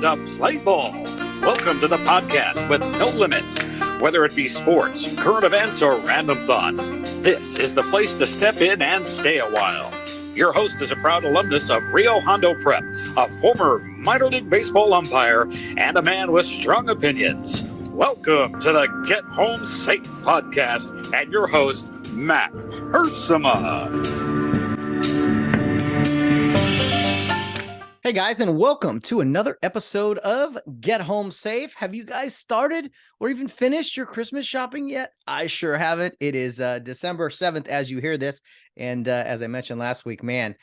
to play ball. Welcome to the podcast with no limits. Whether it be sports, current events, or random thoughts, this is the place to step in and stay a while. Your host is a proud alumnus of Rio Hondo Prep, a former minor league baseball umpire, and a man with strong opinions. Welcome to the Get Home Safe podcast and your host, Matt Hersema. Hey guys, and welcome to another episode of Get Home Safe. Have you guys started or even finished your Christmas shopping yet? I sure haven't. It is December 7th as you hear this. And as I mentioned last week, man,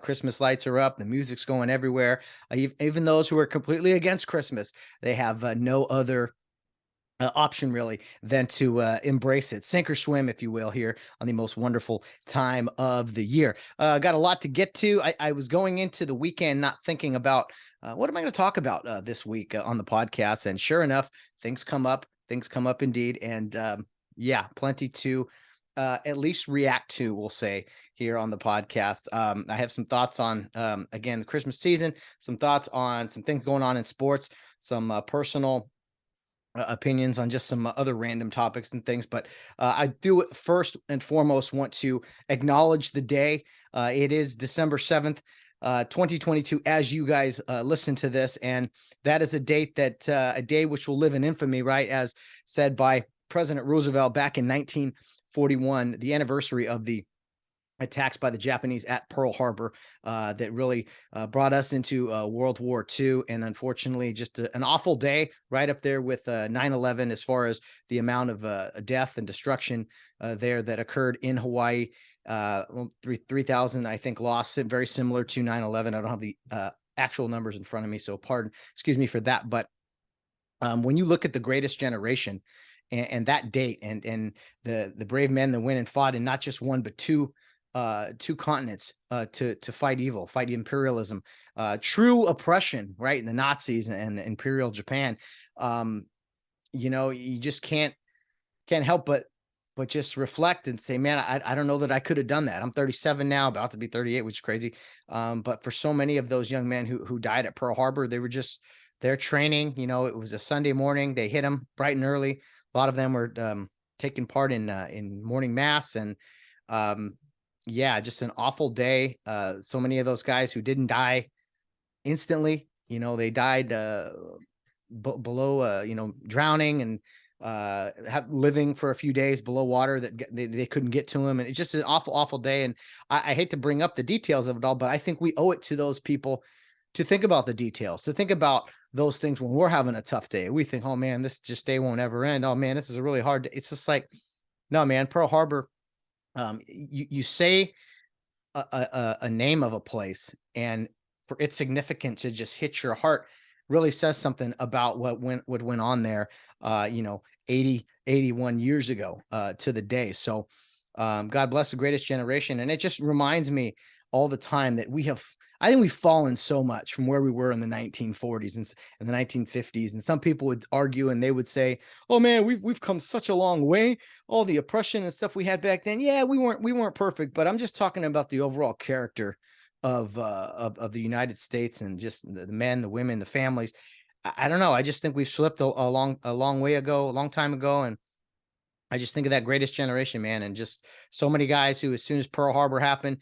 Christmas lights are up. The music's going everywhere. Even those who are completely against Christmas, they have no other option really than to embrace it, sink or swim, if you will, here on the most wonderful time of the year. Got a lot to get to. I was going into the weekend not thinking about what am I going to talk about this week on the podcast, and sure enough, things come up indeed, and yeah, plenty to at least react to, we'll say, here on the podcast. I have some thoughts on again the Christmas season, some thoughts on some things going on in sports, some personal opinions on just some other random topics and things, but I do first and foremost want to acknowledge the day. It is December 7th, 2022, as you guys listen to this, and that is a date that a day which will live in infamy, right? As said by President Roosevelt back in 1941, the anniversary of the attacks by the Japanese at Pearl Harbor that really brought us into World War II. And unfortunately, just an awful day, right up there with 9/11 as far as the amount of death and destruction there that occurred in Hawaii. 3,000, I think, lost, very similar to 9/11. I don't have the actual numbers in front of me, so excuse me for that. But when you look at the greatest generation and that date and the brave men that went and fought in not just one, but two continents to fight evil, fight imperialism, true oppression, right? And the Nazis and Imperial Japan. You just can't help but just reflect and say, man, I don't know that I could have done that. I'm 37 now, about to be 38, which is crazy. But for so many of those young men who died at Pearl Harbor, they were just their training. It was a Sunday morning. They hit them bright and early. A lot of them were taking part in morning mass, and yeah, just an awful day. So many of those guys who didn't die instantly, they died below, drowning and living for a few days below water that they couldn't get to them. And it's just an awful, awful day. And I hate to bring up the details of it all, but I think we owe it to those people to think about the details, to think about those things when we're having a tough day. We think, oh man, this just day won't ever end. Oh man, this is a really hard day. It's just like, no, man, Pearl Harbor. You say a name of a place, and for its significance to just hit your heart really says something about what went on there 81 years ago to the day. So God bless the greatest generation. And it just reminds me all the time that I think we've fallen so much from where we were in the 1940s and the 1950s. And some people would argue and they would say, oh man, we've come such a long way. All the oppression and stuff we had back then. Yeah, we weren't perfect, but I'm just talking about the overall character of the United States and just the men, the women, the families. I don't know. I just think we've slipped a long time ago. And I just think of that greatest generation, man. And just so many guys who, as soon as Pearl Harbor happened,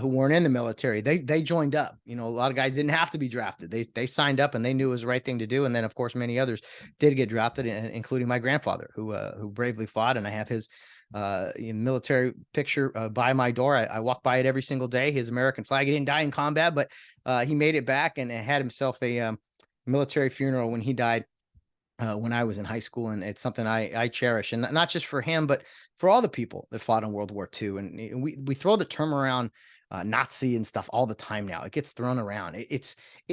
who weren't in the military, they joined up. A lot of guys didn't have to be drafted. They signed up and they knew it was the right thing to do. And then, of course, many others did get drafted, including my grandfather, who bravely fought. And I have his military picture by my door. I walk by it every single day. His American flag. He didn't die in combat, but he made it back and had himself a military funeral when he died. When I was in high school, and it's something I cherish, and not just for him, but for all the people that fought in World War II. And we throw the term around Nazi and stuff all the time now. It gets thrown around.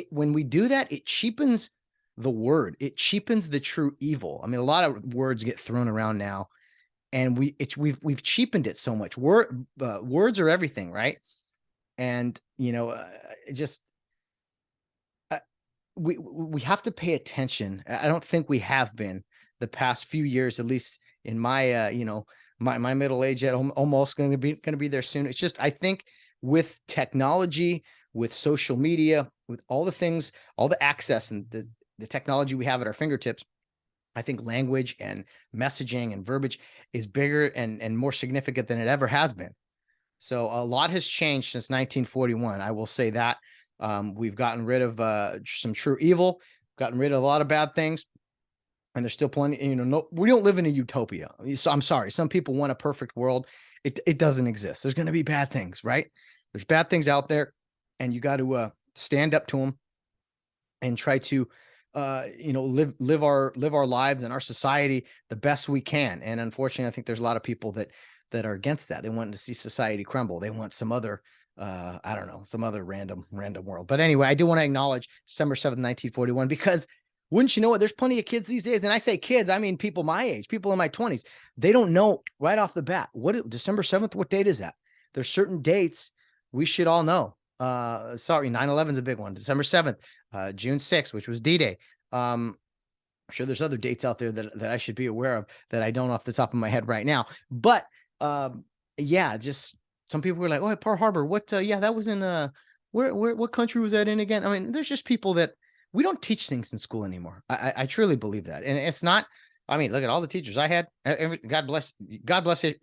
When we do that, it cheapens the word. It cheapens the true evil. I mean, a lot of words get thrown around now, and we've cheapened it so much. Words are everything, right? And just. We have to pay attention. I don't think we have been the past few years, at least in my my middle age, almost going to be there soon. It's just, I think with technology, with social media, with all the things, all the access and the the technology we have at our fingertips, I think language and messaging and verbiage is bigger and more significant than it ever has been. So a lot has changed since 1941. I will say that. We've gotten rid of some true evil, gotten rid of a lot of bad things, and there's still plenty. No, we don't live in a utopia. So I'm sorry. Some people want a perfect world. It doesn't exist. There's going to be bad things, right? There's bad things out there, and you got to stand up to them and try to live our lives and our society the best we can. And unfortunately, I think there's a lot of people that are against that. They want to see society crumble. They want some other I don't know, some other random world. But anyway, I do want to acknowledge December 7th, 1941, because wouldn't you know it, there's plenty of kids these days. And I say kids, I mean people my age, people in my 20s. They don't know right off the bat December 7th, what date is that? There's certain dates we should all know. Sorry, 9/11 is a big one. December 7th, June 6th, which was D-Day. I'm sure there's other dates out there that I should be aware of that I don't off the top of my head right now. But yeah, just some people were like, "Oh, at Pearl Harbor, what? Yeah, that was in what country was that in again?" I mean, there's just people that we don't teach things in school anymore. I truly believe that, and it's not. I mean, look at all the teachers I had. God bless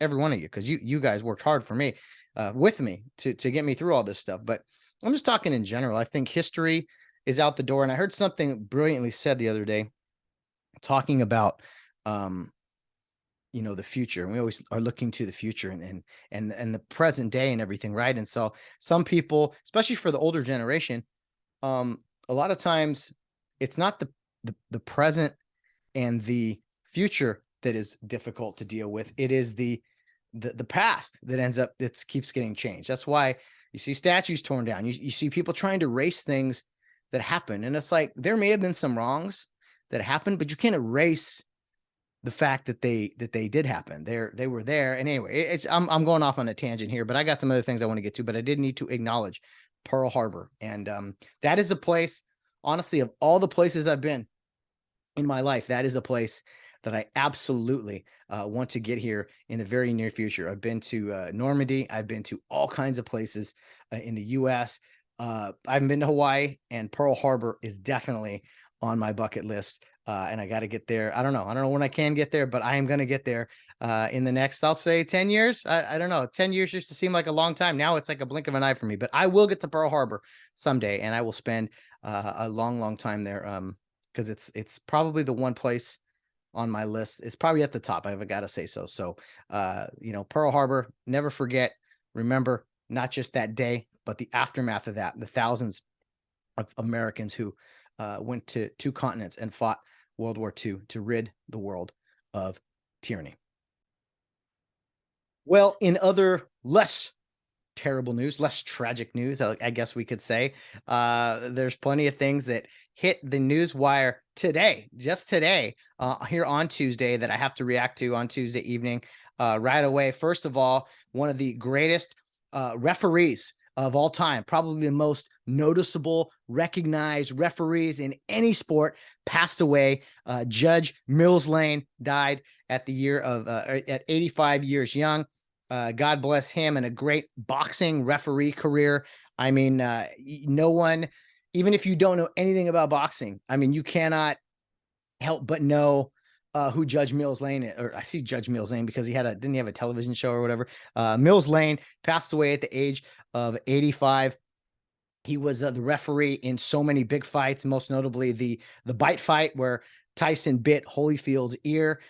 every one of you, because you guys worked hard for me, with me to get me through all this stuff. But I'm just talking in general. I think history is out the door, and I heard something brilliantly said the other day, talking about the future. And we always are looking to the future and the present day and everything, right? And so some people, especially for the older generation, a lot of times it's not the present and the future that is difficult to deal with. It is the past that keeps getting changed. That's why you see statues torn down. You see people trying to erase things that happen. And it's like, there may have been some wrongs that happened, but you can't erase the fact that they did happen. They were there. And anyway, I'm going off on a tangent here, but I got some other things I want to get to, but I did need to acknowledge Pearl Harbor. And that is a place, honestly, of all the places I've been in my life, that is a place that I absolutely want to get here in the very near future. I've been to Normandy. I've been to all kinds of places in the U.S. I haven't been to Hawaii, and Pearl Harbor is definitely on my bucket list. And I got to get there. I don't know when I can get there, but I am going to get there in the next, I'll say 10 years. I don't know. 10 years used to seem like a long time. Now it's like a blink of an eye for me, but I will get to Pearl Harbor someday, and I will spend a long time there. Because it's probably the one place on my list. It's probably at the top. I've got to say so. So, Pearl Harbor, never forget, remember not just that day, but the aftermath of that, the thousands of Americans who went to two continents and fought World War II to rid the world of tyranny. Well, in other less terrible news, less tragic news, I guess we could say, there's plenty of things that hit the news wire today, just today, here on Tuesday, that I have to react to on Tuesday evening right away. First of all, one of the greatest referees of all time, probably the most noticeable, recognized referees in any sport, passed away. Judge Mills Lane died at 85 years young. God bless him, and a great boxing referee career. I mean, no one, even if you don't know anything about boxing, I mean, you cannot help but know who Judge Mills Lane is. Or I see Judge Mills Lane because didn't he have a television show or whatever? Mills Lane passed away at the age of 85. He was the referee in so many big fights, most notably the bite fight where Tyson bit Holyfield's ear.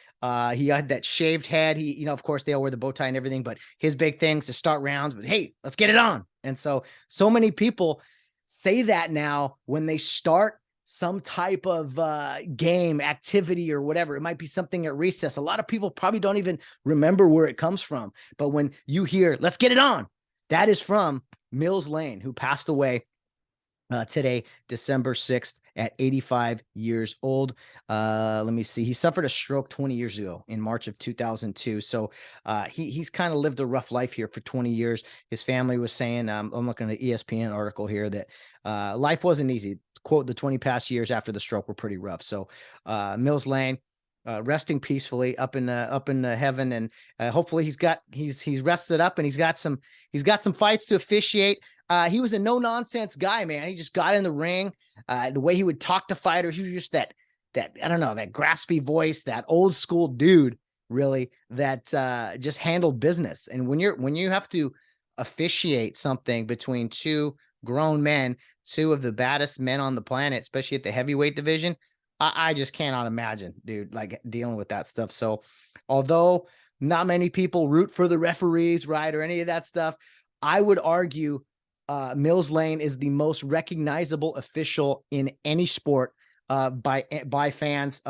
He had that shaved head. He, of course, they all wear the bow tie and everything, but his big things to start rounds, but hey, let's get it on. And so many people say that now when they start some type of game, activity, or whatever. It might be something at recess. A lot of people probably don't even remember where it comes from. But when you hear, let's get it on, that is from Mills Lane, who passed away today, December 6th, at 85 years old. Let me see. He suffered a stroke 20 years ago in March of 2002. So he's kind of lived a rough life here for 20 years. His family was saying, I'm looking at an ESPN article here, that life wasn't easy. Quote, the 20 past years after the stroke were pretty rough. So Mills Lane, resting peacefully up in heaven, and hopefully he's rested up, and he's got some fights to officiate. He was a no nonsense guy, man. He just got in the ring. The way he would talk to fighters, he was just that I don't know, that graspy voice, that old school dude, really, that just handled business. And when you have to officiate something between two grown men, two of the baddest men on the planet, especially at the heavyweight division, I just cannot imagine, dude, like dealing with that stuff. So although not many people root for the referees, right, or any of that stuff, I would argue Mills Lane is the most recognizable official in any sport by fans.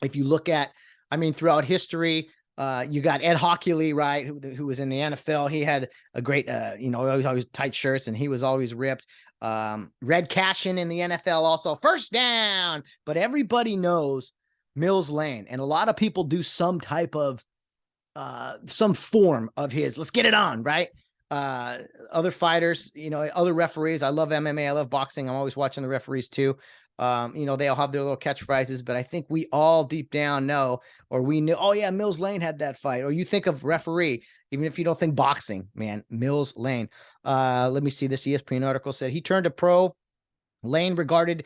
If you look at, I mean, throughout history, you got Ed Hockley, right, who was in the NFL. He had a great, always tight shirts, and he was always ripped. Red Cashin in the NFL also, first down. But everybody knows Mills Lane, and a lot of people do some type of some form of his let's get it on, right? Other fighters, other referees. I love MMA, I love boxing. I'm always watching the referees too. They all have their little catchphrases, but I think we all deep down know, or we knew, oh yeah, Mills Lane had that fight. Or you think of referee, even if you don't think boxing, man, Mills Lane. Let me see, this ESPN article said he turned to pro. Lane, regarded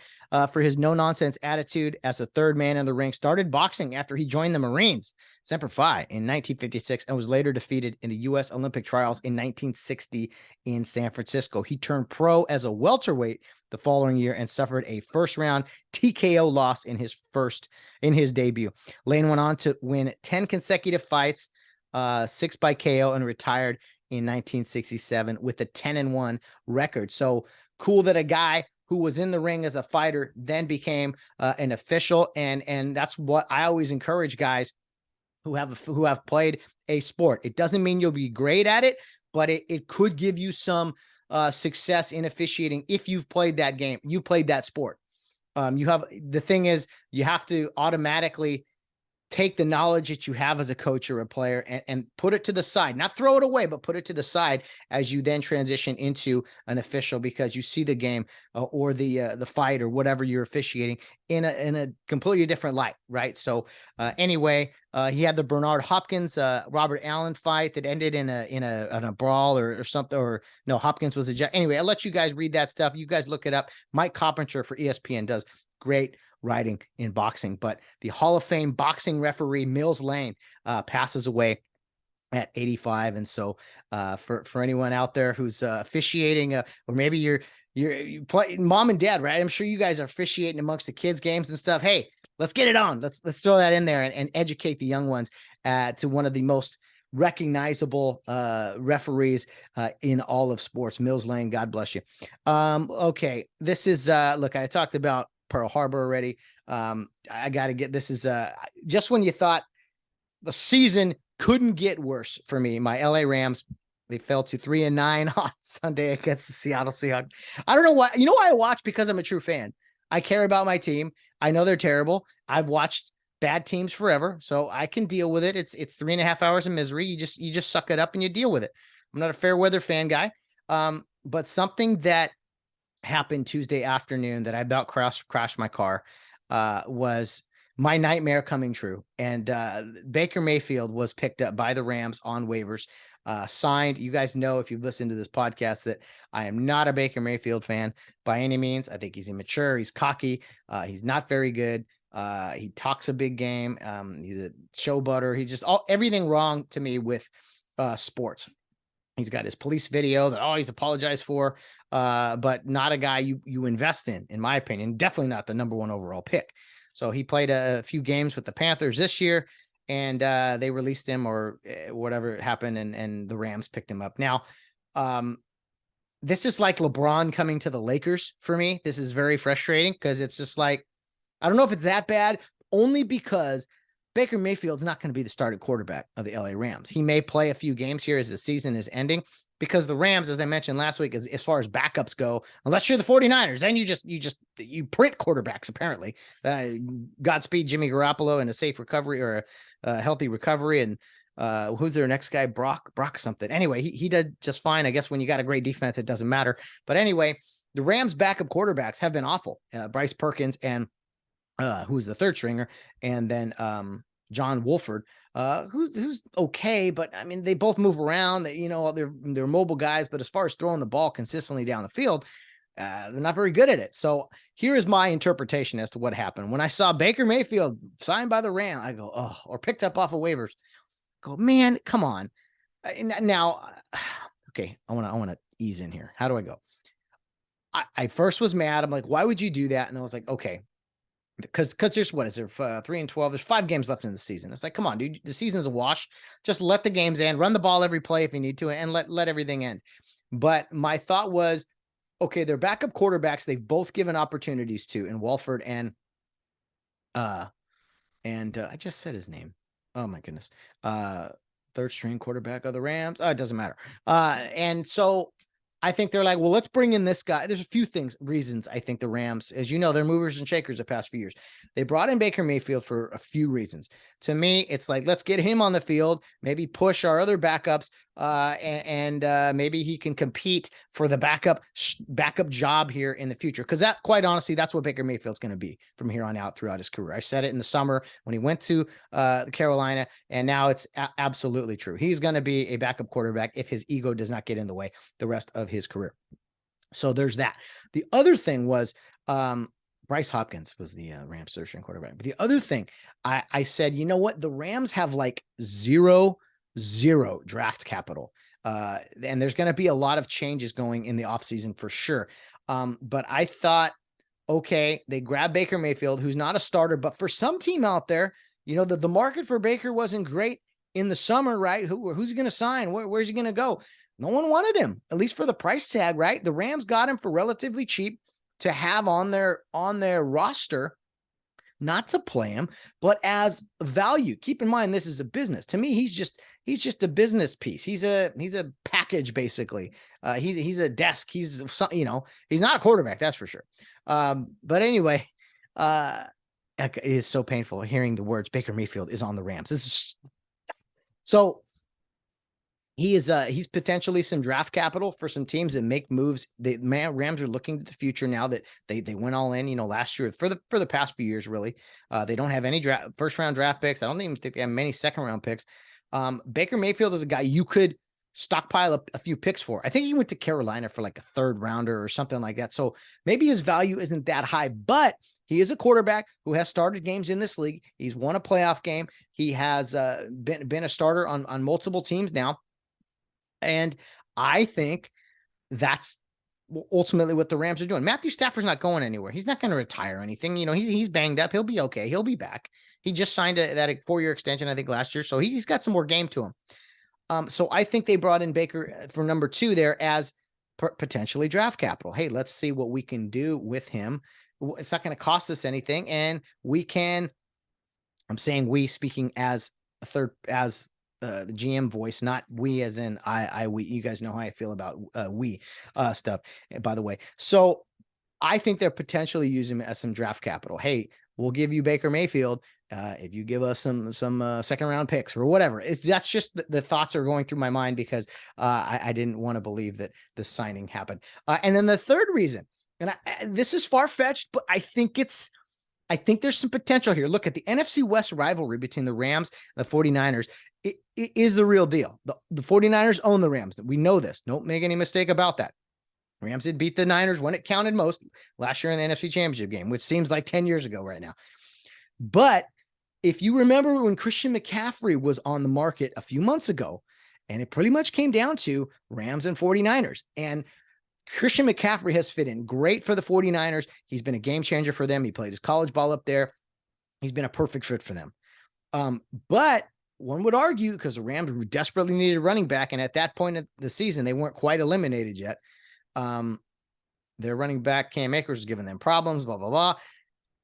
for his no-nonsense attitude as a third man in the ring, started boxing after he joined the Marines, Semper Fi, in 1956, and was later defeated in the U.S. Olympic trials in 1960 in San Francisco. He turned pro as a welterweight the following year and suffered a first-round TKO loss in his debut. Lane went on to win 10 consecutive fights, 6 by KO, and retired in 1967 with a 10-1 record. So cool that a guy who was in the ring as a fighter then became an official, and that's what I always encourage guys who have played a sport. It doesn't mean you'll be great at it, but it could give you some success in officiating if you've played that game, you played that sport. The thing is, you have to automatically take the knowledge that you have as a coach or a player and put it to the side, not throw it away, but put it to the side as you then transition into an official, because you see the game or the fight or whatever you're officiating in a completely different light, right? So anyway, he had the Bernard Hopkins, Robert Allen fight that ended in a brawl or something, or no, Hopkins was anyway, I'll let you guys read that stuff. You guys look it up. Mike Coppinger for ESPN does great writing in boxing. But the Hall of Fame boxing referee Mills Lane passes away at 85. And so for anyone out there who's officiating, or maybe you play mom and dad, right? I'm sure you guys are officiating amongst the kids' games and stuff. Hey, let's get it on. Let's throw that in there and educate the young ones to one of the most recognizable referees in all of sports. Mills Lane, God bless you. Okay, this is look, I talked about Pearl Harbor already. I got to get, this is just when you thought the season couldn't get worse for me, my LA Rams, they fell to 3-9 on Sunday against the Seattle Seahawks. I don't know why. You know why I watch? Because I'm a true fan. I care about my team. I know they're terrible. I've watched bad teams forever, so I can deal with it. It's 3.5 hours of misery. You just suck it up and you deal with it. I'm not a fair weather fan guy. But something that happened Tuesday afternoon that I about crashed my car was my nightmare coming true. And Baker Mayfield was picked up by the Rams on waivers, signed. You guys know, if you've listened to this podcast, that I am not a Baker Mayfield fan by any means. I think he's immature. He's cocky. He's not very good. He talks a big game. He's a showbutter. He's just everything wrong to me with sports. He's got his police video that he's apologized for, but not a guy you invest in my opinion. Definitely not the number 1 overall pick. So he played a few games with the Panthers this year, and they released him or whatever happened, and the Rams picked him up. Now, this is like LeBron coming to the Lakers for me. This is very frustrating because it's just like, I don't know if it's that bad, only because Baker Mayfield's not going to be the starting quarterback of the LA Rams. He may play a few games here as the season is ending, because the Rams, as I mentioned last week, as far as backups go, unless you're the 49ers, then you print quarterbacks, apparently. Godspeed Jimmy Garoppolo in a safe recovery or a healthy recovery. And who's their next guy? Brock something. Anyway, he did just fine. I guess when you got a great defense, it doesn't matter. But anyway, the Rams backup quarterbacks have been awful. Bryce Perkins and who's the third stringer, and then John Wolford, who's okay, but I mean, they both move around. They're mobile guys, but as far as throwing the ball consistently down the field, they're not very good at it. So here is my interpretation as to what happened. When I saw Baker Mayfield signed by the Rams, I go, oh, or picked up off of waivers. Go, man, come on. Now, okay, I want to ease in here. How do I go? I first was mad. I'm like, why would you do that? And I was like, okay, because there's what is there 3-12? There's 5 games left in the season. It's like, come on, dude, the season's a wash. Just let the games end. Run the ball every play if you need to, and let everything end. But my thought was, okay, they're backup quarterbacks. They've both given opportunities to in Walford and I just said his name. Oh my goodness. Third string quarterback of the Rams. It doesn't matter. And so I think they're like, well, let's bring in this guy. There's a few reasons I think the Rams, as you know, they're movers and shakers the past few years. They brought in Baker Mayfield for a few reasons. To me, it's like, let's get him on the field, maybe push our other backups, and maybe he can compete for the backup job here in the future. Because that, quite honestly, that's what Baker Mayfield's going to be from here on out throughout his career. I said it in the summer when he went to Carolina, and now it's absolutely true. He's going to be a backup quarterback if his ego does not get in the way the rest of his career. So there's that. The other thing was Bryce Hopkins was the Rams third string quarterback. But the other thing, I said, you know what? The Rams have like zero draft capital. And there's going to be a lot of changes going in the offseason for sure. But I thought, okay, they grabbed Baker Mayfield, who's not a starter, but for some team out there, the market for Baker wasn't great in the summer, right? Who's he going to sign? Where's he going to go? No one wanted him, at least for the price tag, right? The Rams got him for relatively cheap to have on their roster, not to play him, but as value. Keep in mind, this is a business. To me, he's just a business piece. He's a package, basically. He's a desk. He's not a quarterback, that's for sure. But anyway, it is so painful hearing the words Baker Mayfield is on the Rams. So he's potentially some draft capital for some teams that make moves. Rams are looking to the future now that they went all in, last year for the past few years, really. They don't have any first round draft picks. I don't even think they have many second round picks. Baker Mayfield is a guy you could stockpile a few picks for. I think he went to Carolina for like a third rounder or something like that. So maybe his value isn't that high, but he is a quarterback who has started games in this league. He's won a playoff game. He has been a starter on multiple teams now. And I think that's ultimately what the Rams are doing. Matthew Stafford's not going anywhere. He's not going to retire or anything. He's banged up. He'll be okay. He'll be back. He just signed that 4-year extension, I think, last year. So he's got some more game to him. So I think they brought in Baker for number 2 there as potentially draft capital. Hey, let's see what we can do with him. It's not going to cost us anything. And we can, I'm saying we, speaking as the GM voice, not we as in we. You guys know how I feel about we stuff, by the way. So I think they're potentially using him as some draft capital. Hey, we'll give you Baker Mayfield if you give us some second round picks or whatever. That's just the thoughts are going through my mind because I didn't want to believe that the signing happened. And then the third reason, and this is far fetched, but I think there's some potential here. Look at the NFC West rivalry between the Rams and the 49ers. It is the real deal. The 49ers own the Rams. We know this. Don't make any mistake about that. Rams did beat the Niners when it counted most last year in the NFC Championship game, which seems like 10 years ago right now. But if you remember when Christian McCaffrey was on the market a few months ago, and it pretty much came down to Rams and 49ers. And Christian McCaffrey has fit in great for the 49ers. He's been a game changer for them. He played his college ball up there. He's been a perfect fit for them. But one would argue, because the Rams desperately needed a running back, and at that point of the season, they weren't quite eliminated yet. Their running back, Cam Akers, was giving them problems, blah, blah, blah.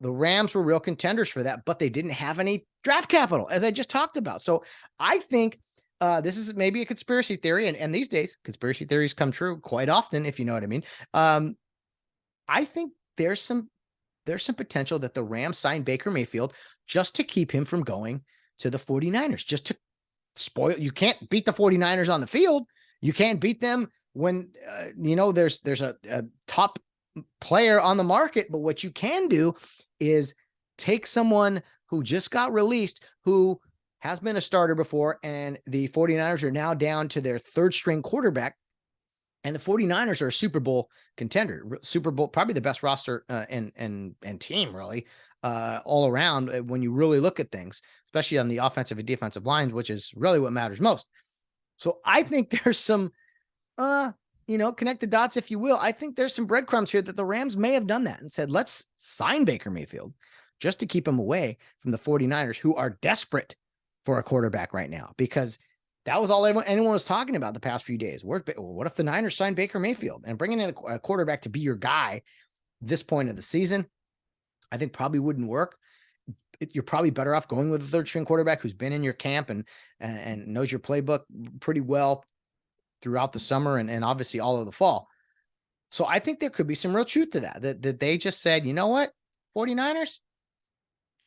The Rams were real contenders for that, but they didn't have any draft capital, as I just talked about. So I think this is maybe a conspiracy theory, and these days, conspiracy theories come true quite often, if you know what I mean. I think there's some potential that the Rams signed Baker Mayfield just to keep him from going to the 49ers, just to spoil. You can't beat the 49ers on the field. You can't beat them when, there's a top player on the market. But what you can do is Take someone who just got released, who has been a starter before, and the 49ers are now down to their third string quarterback. And the 49ers are a Super Bowl contender, Super Bowl, probably the best roster and team, really, all around when you really look at things, especially on the offensive and defensive lines, which is really what matters most. So I think there's some, connect the dots, if you will. I think there's some breadcrumbs here that the Rams may have done that and said, let's sign Baker Mayfield just to keep him away from the 49ers, who are desperate for a quarterback right now, because that was all anyone was talking about the past few days. What if the Niners sign Baker Mayfield, and bringing in a quarterback to be your guy this point of the season? I think probably wouldn't work. You're probably better off going with a third string quarterback who's been in your camp and knows your playbook pretty well throughout the summer and obviously all of the fall. So I think there could be some real truth to that they just said, you know what, 49ers,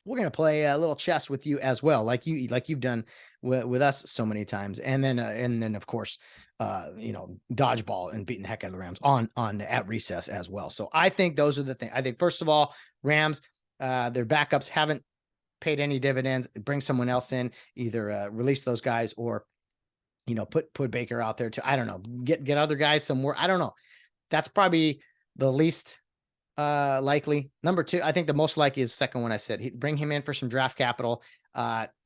we're going to play a little chess with you as well, like you've done with us so many times. And then of course, dodgeball and beating the heck out of the Rams on at recess as well. So I think those are the things. I think, first of all, Rams, their backups haven't paid any dividends. Bring someone else in, either release those guys or, put Baker out there too. I don't know, get other guys somewhere. I don't know. That's probably the least likely. Number two, I think the most likely is the second one I said. Bring him in for some draft capital.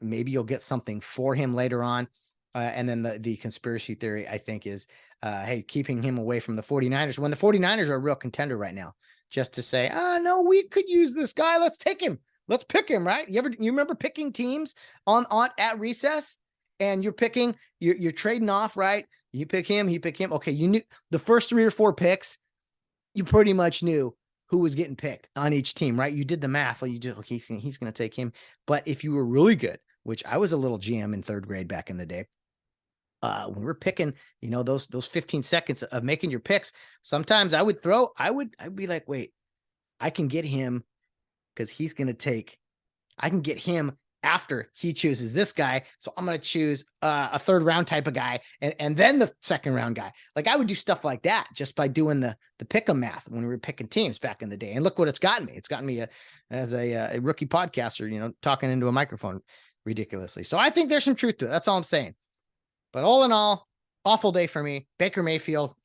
Maybe you'll get something for him later on. And then the conspiracy theory, I think, is, hey, keeping him away from the 49ers when the 49ers are a real contender right now, just to say, no, we could use this guy. Let's take him. Let's pick him, right? You remember picking teams on at recess, and you're trading off, right? You pick him, he pick him. Okay, you knew the first 3 or 4 picks, you pretty much knew who was getting picked on each team, right? You did the math. Like, you just, okay, he's going to take him. But if you were really good, which I was a little GM in 3rd grade back in the day, when we were picking, those 15 seconds of making your picks, sometimes I'd be like, wait, I can get him because he's going to take, I can get him after he chooses this guy. So I'm going to choose a 3rd round type of guy and then the 2nd round guy. Like, I would do stuff like that just by doing the pick 'em math when we were picking teams back in the day. And look what it's gotten me. It's gotten me as a rookie podcaster, talking into a microphone ridiculously. So I think there's some truth to it. That's all I'm saying. But all in all, awful day for me. Baker Mayfield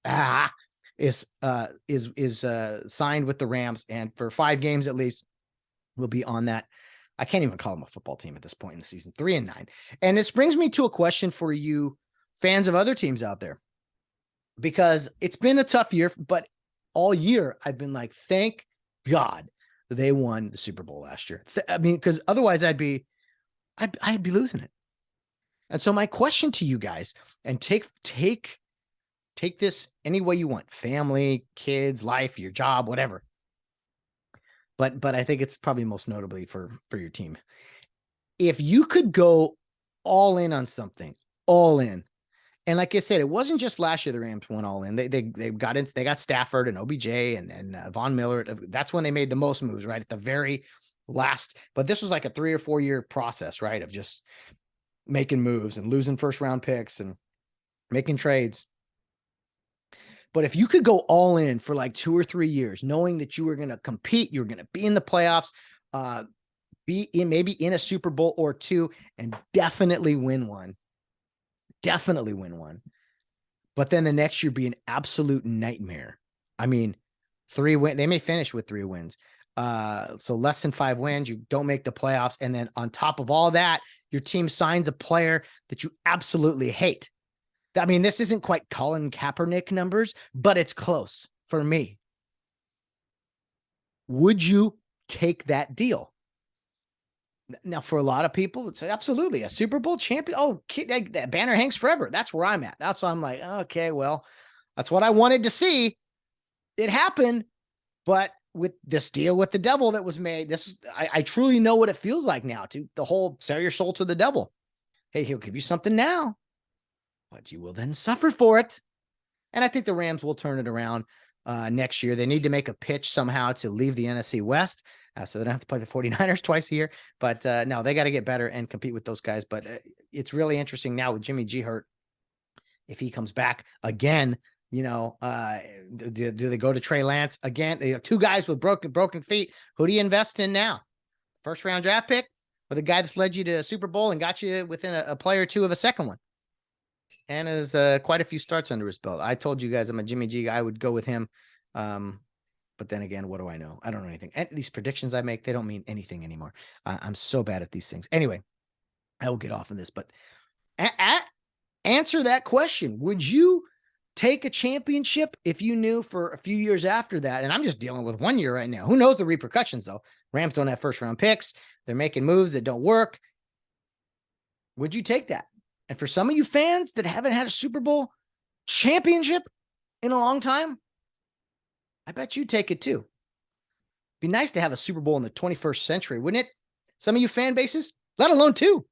is signed with the Rams, and for 5 games at least, will be on that. I can't even call them a football team at this point in the season, 3-9. And this brings me to a question for you fans of other teams out there, because it's been a tough year, but all year I've been like, thank God they won the Super Bowl last year. Because otherwise I'd be losing it. And so my question to you guys, and take this any way you want, family, kids, life, your job, whatever. But I think it's probably most notably for your team. If you could go all in on something, all in, and like I said, it wasn't just last year the Rams went all in. They got Stafford and OBJ and Von Miller. That's when they made the most moves, right at the very last. But this was like a 3 or 4 year process, right, of just making moves and losing 1st round picks and making trades. But if you could go all in for like 2 or 3 years, knowing that you were going to compete, you're going to be in the playoffs, maybe in a Super Bowl or 2, and definitely win one. But then the next year be an absolute nightmare. I mean, 3 wins. They may finish with 3 wins. So less than 5 wins, you don't make the playoffs. And then on top of all that, your team signs a player that you absolutely hate. I mean, this isn't quite Colin Kaepernick numbers, but it's close for me. Would you take that deal? Now, for a lot of people, it's absolutely a Super Bowl champion. Oh, that banner hangs forever. That's where I'm at. That's why I'm like, okay, well, that's what I wanted to see. It happened, but with this deal with the devil that was made, I truly know what it feels like now, to the whole sell your soul to the devil. Hey, he'll give you something now, but you will then suffer for it. And I think the Rams will turn it around next year. They need to make a pitch somehow to leave the NFC West, so they don't have to play the 49ers twice a year. But no, they got to get better and compete with those guys. But it's really interesting now with Jimmy G hurt. If he comes back again, do they go to Trey Lance again? They have 2 guys with broken feet. Who do you invest in now? first round draft pick, or the guy that's led you to a Super Bowl and got you within a play or two of a second one. And has quite a few starts under his belt. I told you guys I'm a Jimmy G guy. I would go with him. But then again, what do I know? I don't know anything. And these predictions I make, they don't mean anything anymore. I'm so bad at these things. Anyway, I will get off of this, but answer that question. Would you take a championship if you knew for a few years after that? And I'm just dealing with 1 year right now. Who knows the repercussions, though? Rams don't have first round picks. They're making moves that don't work. Would you take that? And for some of you fans that haven't had a Super Bowl championship in a long time, I bet you take it too. Be nice to have a Super Bowl in the 21st century, wouldn't it? Some of you fan bases, let alone 2.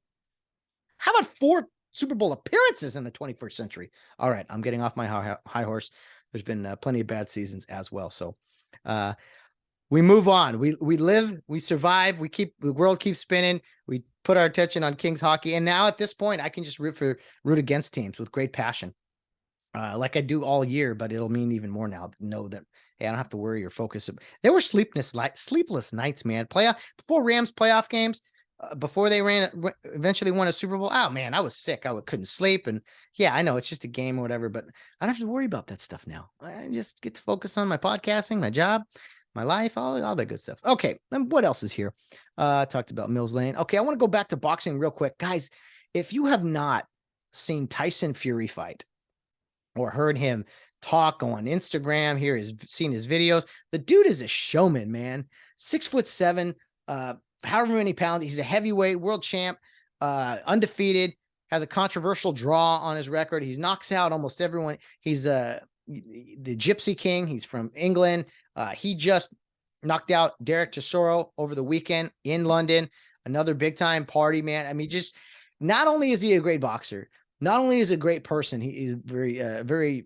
How about 4 Super Bowl appearances in the 21st century? All right, I'm getting off my high horse. There's been plenty of bad seasons as well. So we move on. We live, we survive. The world keeps spinning. We put our attention on Kings hockey. And now at this point, I can just root against teams with great passion. Like I do all year, but it'll mean even more now. Know that, hey, I don't have to worry or focus. There were sleepless nights, man. Before Rams playoff games, before they eventually won a Super Bowl. Oh man, I was sick. I couldn't sleep. And yeah, I know it's just a game or whatever, but I don't have to worry about that stuff now. I just get to focus on my podcasting, my job, my life, all that good stuff. Okay, then what else is here? Talked about Mills Lane. Okay, I want to go back to boxing real quick, guys. If you have not seen Tyson Fury fight, or heard him talk on Instagram, seen his videos, the dude is a showman, man. 6'7", however many pounds. He's a heavyweight world champ, undefeated, has a controversial draw on his record. He knocks out almost everyone. He's the Gypsy King. He's from England. He just knocked out Derek Chisora over the weekend in London. Another big time party, man. I mean, just not only is he a great boxer, not only is he a great person, he is very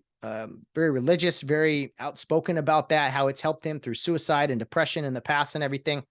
religious, very outspoken about that, how it's helped him through suicide and depression in the past and everything.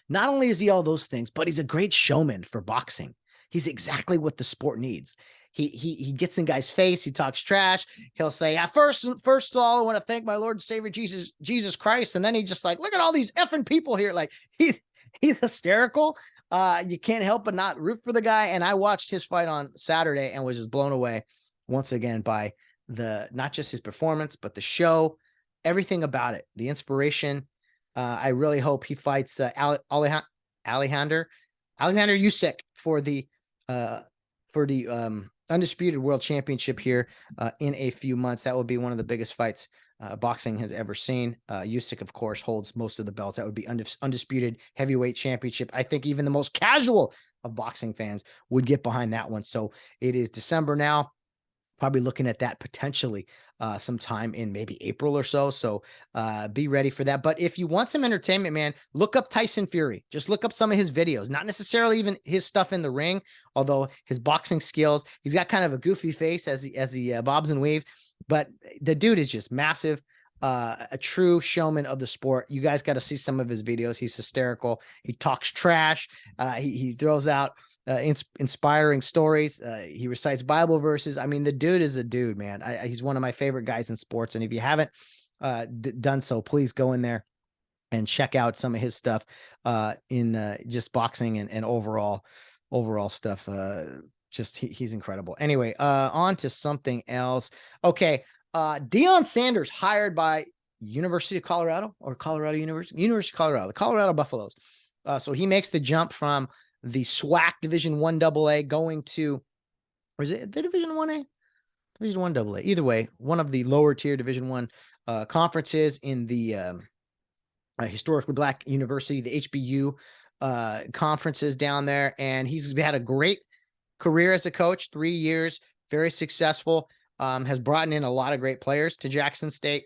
Not only is he all those things, but he's a great showman for boxing. He's exactly what the sport needs. He gets in guys' face. He talks trash. He'll say, first of all, I want to thank my Lord and Savior Jesus Christ. And then he just like, look at all these effing people here. Like he's hysterical. You can't help but not root for the guy. And I watched his fight on Saturday and was just blown away once again by not just his performance, but the show, everything about it, the inspiration. I really hope he fights Alexander Usyk for the undisputed world championship here in a few months. That will be one of the biggest fights boxing has ever seen. Usyk, of course, holds most of the belts. That would be undisputed heavyweight championship. I think even the most casual of boxing fans would get behind that one. So it is December now. Probably looking at that potentially sometime in maybe April or so. So be ready for that. But if you want some entertainment, man, look up Tyson Fury. Just look up some of his videos, not necessarily even his stuff in the ring, although his boxing skills, he's got kind of a goofy face as he bobs and weaves, but the dude is just massive. A true showman of the sport. You guys got to see some of his videos. He's hysterical. He talks trash. He throws out inspiring stories. He recites Bible verses. I mean, the dude is a dude, man. He's one of my favorite guys in sports. And if you haven't done so, please go in there and check out some of his stuff in just boxing and overall stuff. He's incredible. Anyway, on to something else. Okay. Deion Sanders hired by University of Colorado or Colorado University of Colorado, the Colorado Buffaloes. So he makes the jump from the SWAC Division 1 AA going to, or is it the Division 1A? Division 1 AA. Either way, one of the lower tier Division 1 conferences in the historically black university, the HBU conferences down there. And he's had a great career as a coach, 3 years, very successful, has brought in a lot of great players to Jackson State,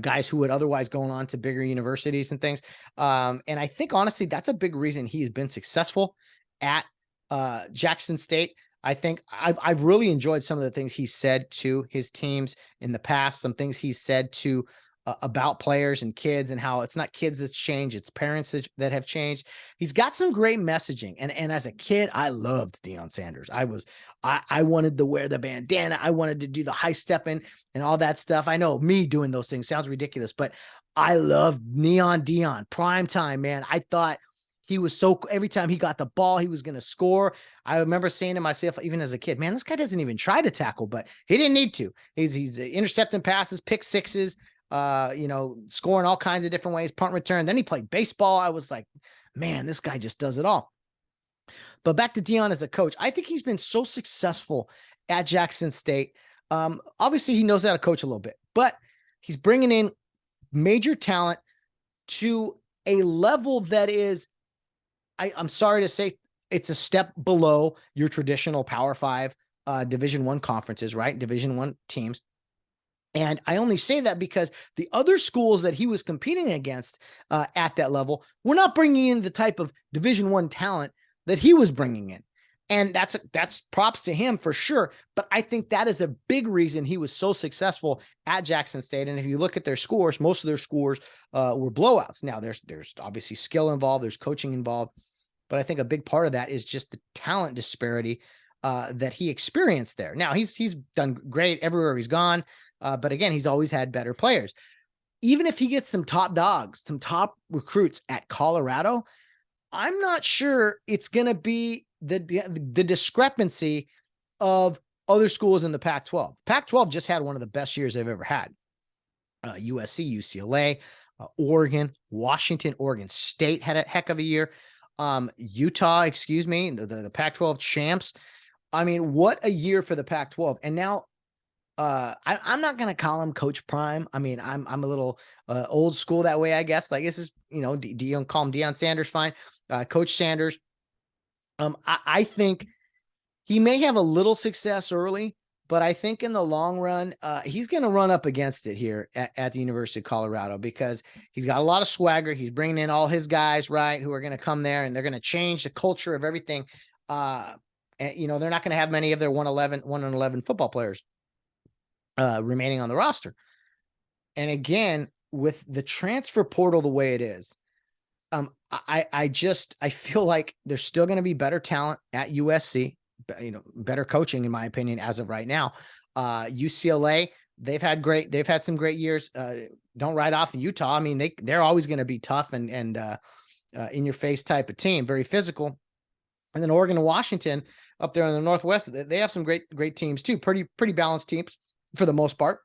guys who would otherwise go on to bigger universities and things. And I think, honestly, that's a big reason he's been successful at Jackson State. I think I've really enjoyed some of the things he said to his teams in the past, some things he said to about players and kids, and how it's not kids that's changed, it's parents that have changed. He's got some great messaging. And as a kid, I loved Deion Sanders. I wanted to wear the bandana. I wanted to do the high stepping and all that stuff. I know me doing those things sounds ridiculous, but I loved Neon Deion, prime time, man. I thought He was every time he got the ball, he was going to score. I remember saying to myself, even as a kid, man, this guy doesn't even try to tackle, but he didn't need to. He's intercepting passes, pick sixes, scoring all kinds of different ways, punt return. Then he played baseball. I was like, man, this guy just does it all. But back to Deion as a coach, I think he's been so successful at Jackson State. Obviously, he knows how to coach a little bit, but he's bringing in major talent to a level that is, I'm sorry to say, it's a step below your traditional Power 5 Division I conferences, right? Division I teams. And I only say that because the other schools that he was competing against at that level were not bringing in the type of Division I talent that he was bringing in. And that's props to him for sure. But I think that is a big reason he was so successful at Jackson State. And if you look at their scores, most of their scores were blowouts. Now there's obviously skill involved, there's coaching involved, but I think a big part of that is just the talent disparity that he experienced there. Now he's done great everywhere he's gone. But again, he's always had better players. Even if he gets some top dogs, some top recruits at Colorado, I'm not sure it's going to be the discrepancy of other schools in the Pac-12. Pac-12 just had one of the best years they've ever had. USC, UCLA, Oregon, Washington, Oregon State had a heck of a year. Utah, the Pac-12 champs. I mean, what a year for the Pac-12. And now I'm not going to call him Coach Prime. I mean, I'm a little old school that way, I guess. Like this is, Deion, call him Deion Sanders, fine. Coach Sanders. I think he may have a little success early, but I think in the long run, he's going to run up against it here at the University of Colorado because he's got a lot of swagger. He's bringing in all his guys, right, who are going to come there and they're going to change the culture of everything. And, they're not going to have many of their 1-11 football players remaining on the roster. And again, with the transfer portal the way it is, I feel like there's still going to be better talent at USC, better coaching in my opinion, as of right now. UCLA, they've had some great years. Don't write off Utah. I mean, they're always going to be tough and in your face type of team, very physical. And then Oregon and Washington up there in the Northwest, they have some great teams too. Pretty balanced teams for the most part.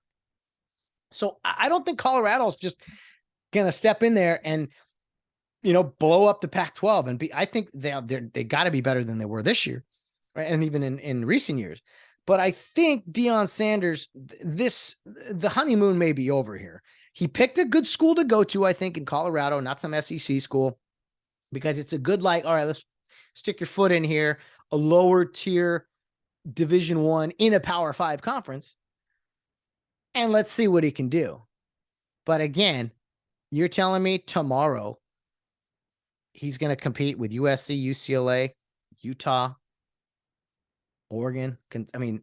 So I don't think Colorado's just going to step in there and, blow up the Pac-12 and I think they got to be better than they were this year, right? And even in recent years. But I think Deion Sanders, the honeymoon may be over here. He picked a good school to go to, I think, in Colorado, not some SEC school, because it's a good, all right, let's stick your foot in here, a lower tier Division I in a Power 5 conference, and let's see what he can do. But again, you're telling me tomorrow he's going to compete with USC, UCLA, Utah, Oregon. I mean,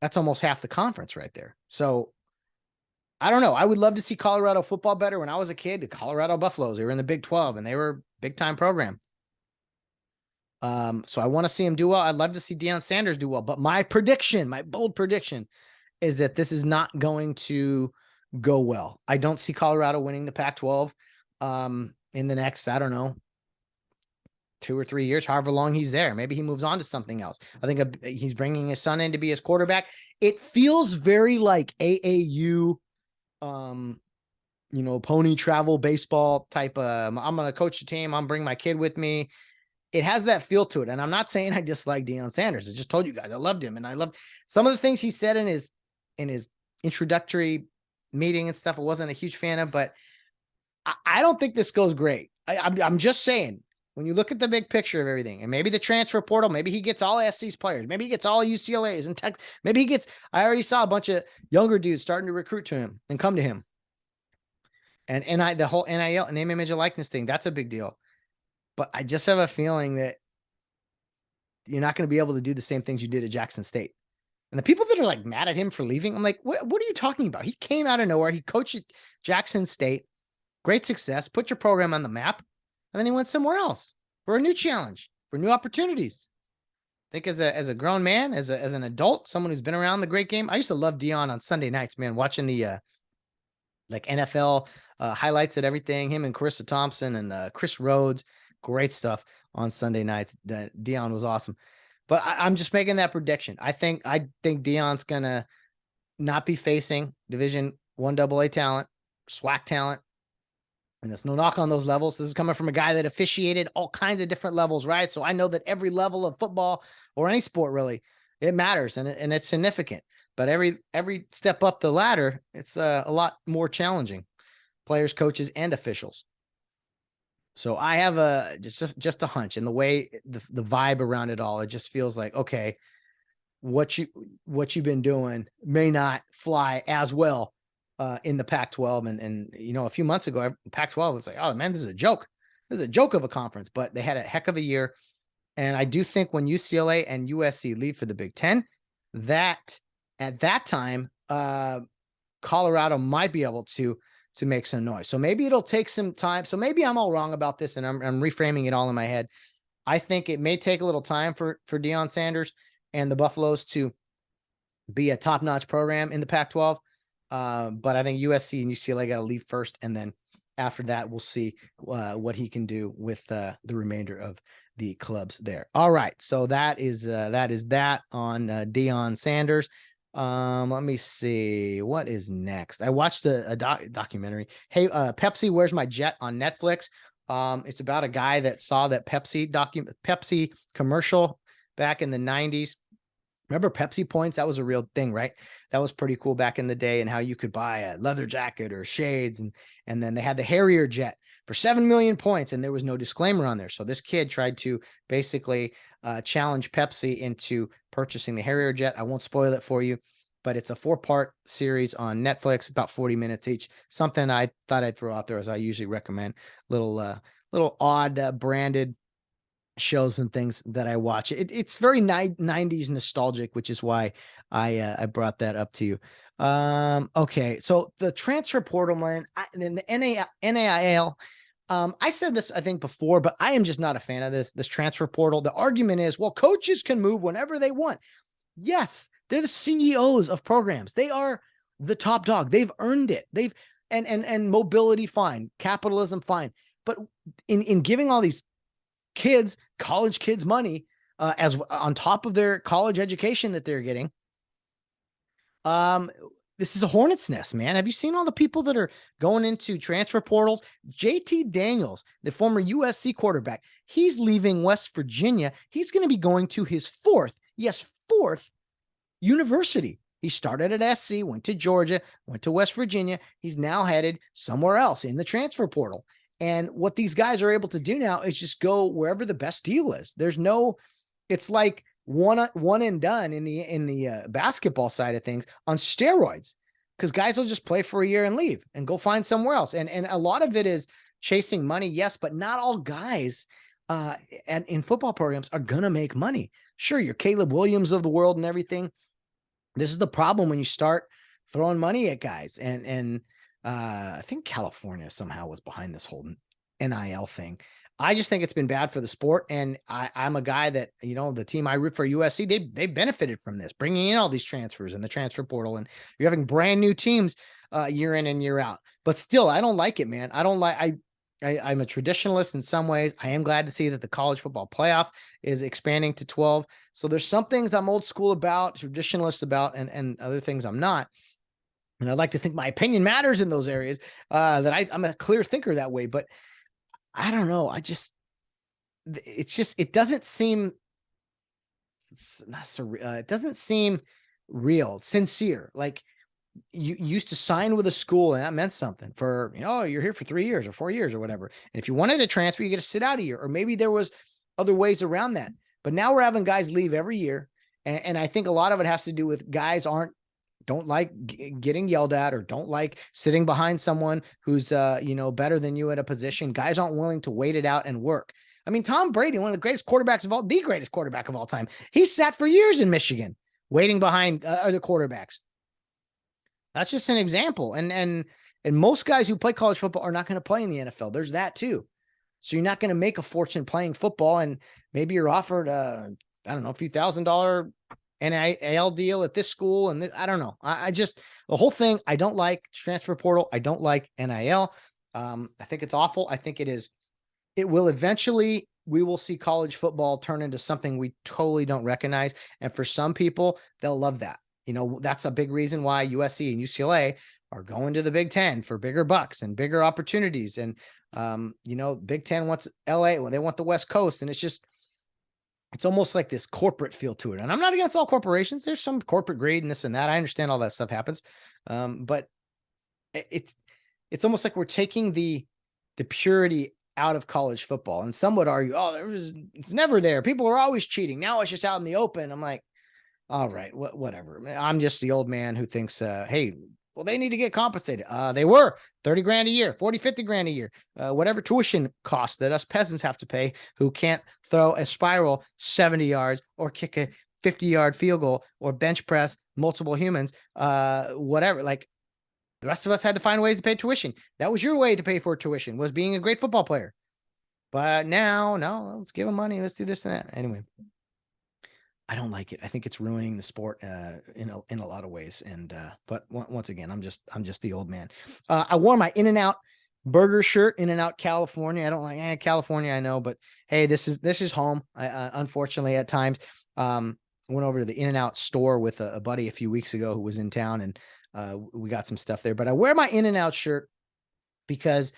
that's almost half the conference right there. So I don't know. I would love to see Colorado football better. When I was a kid, the Colorado Buffaloes, they were in the Big 12 and they were a big time program. So I want to see him do well. I'd love to see Deion Sanders do well, but my bold prediction is that this is not going to go well. I don't see Colorado winning the Pac-12 in the next, I don't know, 2 or 3 years, however long he's there. Maybe he moves on to something else. I think he's bringing his son in to be his quarterback. It feels very like AAU, pony travel baseball type of, I'm going to coach the team. I'm bringing my kid with me. It has that feel to it. And I'm not saying I dislike Deion Sanders. I just told you guys, I loved him. And I loved some of the things he said in his introductory meeting and stuff. I wasn't a huge fan of, but I don't think this goes great. I'm just saying, when you look at the big picture of everything, and maybe the transfer portal, maybe he gets all SC's players, maybe he gets all UCLA's and Tech, maybe he gets, I already saw a bunch of younger dudes starting to recruit to him and come to him. And the whole NIL, name, image, and likeness thing, that's a big deal. But I just have a feeling that you're not going to be able to do the same things you did at Jackson State. And the people that are mad at him for leaving, I'm like, what are you talking about? He came out of nowhere. He coached at Jackson State, great success, put your program on the map. And then he went somewhere else for a new challenge, for new opportunities. I think as a grown man, as an adult, someone who's been around the great game. I used to love Deion on Sunday nights, man, watching the NFL highlights at everything. Him and Carissa Thompson and Chris Rhodes, great stuff on Sunday nights. Deion was awesome. But I'm just making that prediction. I think Deion's gonna not be facing Division I AA talent, SWAC talent. And there's no knock on those levels. This is coming from a guy that officiated all kinds of different levels, right? So I know that every level of football or any sport really, it matters and it's significant. But every step up the ladder, it's a lot more challenging. Players, coaches, and officials. So I have just a hunch, and the way the vibe around it all, it just feels like, okay, what you've been doing may not fly as well in the Pac-12. And a few months ago, Pac-12 was like, oh man, this is a joke. This is a joke of a conference, but they had a heck of a year. And I do think when UCLA and USC leave for the Big Ten, that at that time, Colorado might be able to make some noise. So maybe it'll take some time. So maybe I'm all wrong about this, and I'm reframing it all in my head. I think it may take a little time for Deion Sanders and the Buffaloes to be a top-notch program in the Pac-12. But I think USC and UCLA got to leave first, and then after that, we'll see what he can do with the remainder of the clubs there. All right, so that is that on Deion Sanders. Let me see what is next. I watched a documentary. Hey, Pepsi, Where's My Jet on Netflix. It's about a guy that saw that Pepsi commercial back in the 90s. Remember Pepsi points? That was a real thing, right? That was pretty cool back in the day, and how you could buy a leather jacket or shades. And then they had the Harrier jet for 7 million points, and there was no disclaimer on there. So this kid tried to basically challenge Pepsi into purchasing the Harrier jet. I won't spoil it for you, but it's a 4-part series on Netflix, about 40 minutes each. Something I thought I'd throw out there, as I usually recommend. Little odd branded shows and things that I watch. It's very 90s nostalgic, which is why I brought that up to you. Okay, so the transfer portal, man, and the NIL. I said this, I think, before, but I am just not a fan of this transfer portal. The argument is, well, coaches can move whenever they want. Yes, they're the CEOs of programs. They are the top dog. They've earned it. And mobility, fine. Capitalism, fine. But in giving all these college kids money as on top of their college education that they're getting, this is a hornet's nest, man. Have you seen all the people that are going into transfer portals? JT Daniels, the former USC quarterback, he's leaving West Virginia. He's going to be going to his fourth university. He started at SC, went to Georgia, went to West Virginia. He's now headed somewhere else in the transfer portal. And what these guys are able to do now is just go wherever the best deal is. It's like one and done in the basketball side of things on steroids, because guys will just play for a year and leave and go find somewhere else. And a lot of it is chasing money, yes, but not all guys in football programs are gonna make money. Sure, you're Caleb Williams of the world and everything. This is the problem when you start throwing money at guys. And I think California somehow was behind this whole NIL thing. I just think it's been bad for the sport. And I'm a guy that, the team I root for, USC, they benefited from this, bringing in all these transfers in the transfer portal. And you're having brand new teams year in and year out. But still, I don't like it, man. I'm a traditionalist in some ways. I am glad to see that the college football playoff is expanding to 12. So there's some things I'm old school about, traditionalist about, and other things I'm not. And I'd like to think my opinion matters in those areas, that I'm a clear thinker that way, but I don't know. It doesn't seem, it doesn't seem real, sincere. Like you used to sign with a school and that meant something for, you're here for 3 years or 4 years or whatever. And if you wanted to transfer, you get to sit out a year, or maybe there was other ways around that. But now we're having guys leave every year. And I think a lot of it has to do with guys don't like getting yelled at, or don't like sitting behind someone who's, better than you at a position. Guys aren't willing to wait it out and work. I mean, Tom Brady, one of the greatest quarterbacks the greatest quarterback of all time. He sat for years in Michigan waiting behind other quarterbacks. That's just an example. And most guys who play college football are not going to play in the NFL. There's that too. So you're not going to make a fortune playing football. And maybe you're offered, a few $1,000 NIL deal at this school. And I don't know. I just, the whole thing, I don't like transfer portal. I don't like NIL. I think it's awful. I think it will eventually, we will see college football turn into something we totally don't recognize. And for some people, they'll love that. That's a big reason why USC and UCLA are going to the Big Ten for bigger bucks and bigger opportunities. And, Big Ten wants LA, well, they want the West Coast. And it's almost like this corporate feel to it. And I'm not against all corporations. There's some corporate greed and this and that. I understand all that stuff happens. But it's almost like we're taking the purity out of college football. And some would argue, it's never there. People are always cheating. Now it's just out in the open. I'm like, all right, whatever. I'm just the old man who thinks, hey, well, they need to get compensated. They were 30 grand a year, 40, 50 grand a year, whatever tuition cost that us peasants have to pay who can't throw a spiral 70 yards or kick a 50-yard field goal or bench press multiple humans, whatever. Like, the rest of us had to find ways to pay tuition. That was your way to pay for tuition, was being a great football player. But now, no, let's give them money. Let's do this and that. Anyway, I don't like it. I think it's ruining the sport in a lot of ways. And but once again, I'm just the old man. I wore my In-N-Out burger shirt, In-N-Out California. I don't like California, I know, but hey, this is home. I unfortunately at times went over to the In-N-Out store with a buddy a few weeks ago who was in town, and we got some stuff there. But I wear my In-N-Out shirt because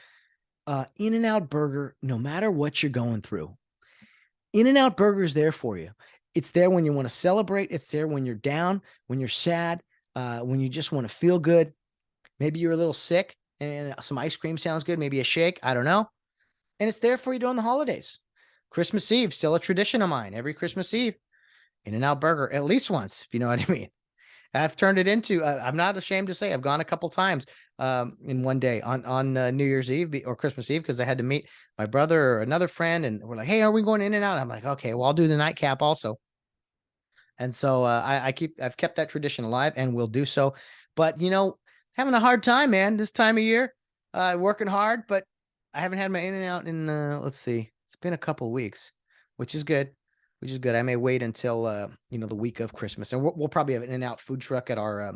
In-N-Out burger, no matter what you're going through, In-N-Out burger is there for you. It's there when you want to celebrate. It's there when you're down, when you're sad, when you just want to feel good. Maybe you're a little sick and some ice cream sounds good. Maybe a shake. I don't know. And it's there for you during the holidays. Christmas Eve, still a tradition of mine. Every Christmas Eve, In-N-Out burger, at least once, if you know what I mean. I've turned it into, I'm not ashamed to say, I've gone a couple times in one day on New Year's Eve or Christmas Eve, because I had to meet my brother or another friend, and we're like, hey, are we going In-N-Out? I'm like, okay, well, I'll do the nightcap also. And so I've kept that tradition alive and will do so. But, having a hard time, man, this time of year, working hard, but I haven't had my In-N-Out in, let's see, it's been a couple weeks, which is good. I may wait until, the week of Christmas, and we'll probably have an In-N-Out food truck at our,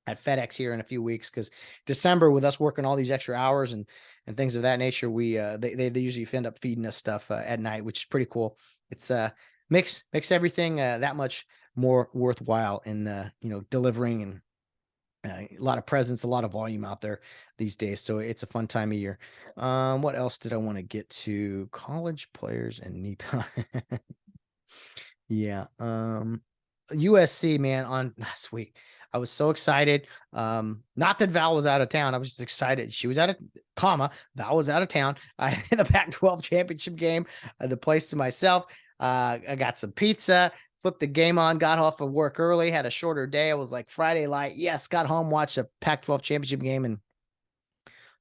at FedEx here in a few weeks. Cause December, with us working all these extra hours and things of that nature, we, they usually end up feeding us stuff at night, which is pretty cool. It's, makes everything, that much more worthwhile in, delivering, and, a lot of presents, a lot of volume out there these days. So it's a fun time of year. What else did I want to get to? College players and knee. Yeah. USC, man, on last week, I was so excited. Not that Val was out of town. I was just excited. She was Val was out of town. I had the Pac-12 championship game, the place to myself. I got some pizza, flipped the game on, got off of work early, had a shorter day. I was like Friday light. Yes, got home, watched a Pac-12 championship game, and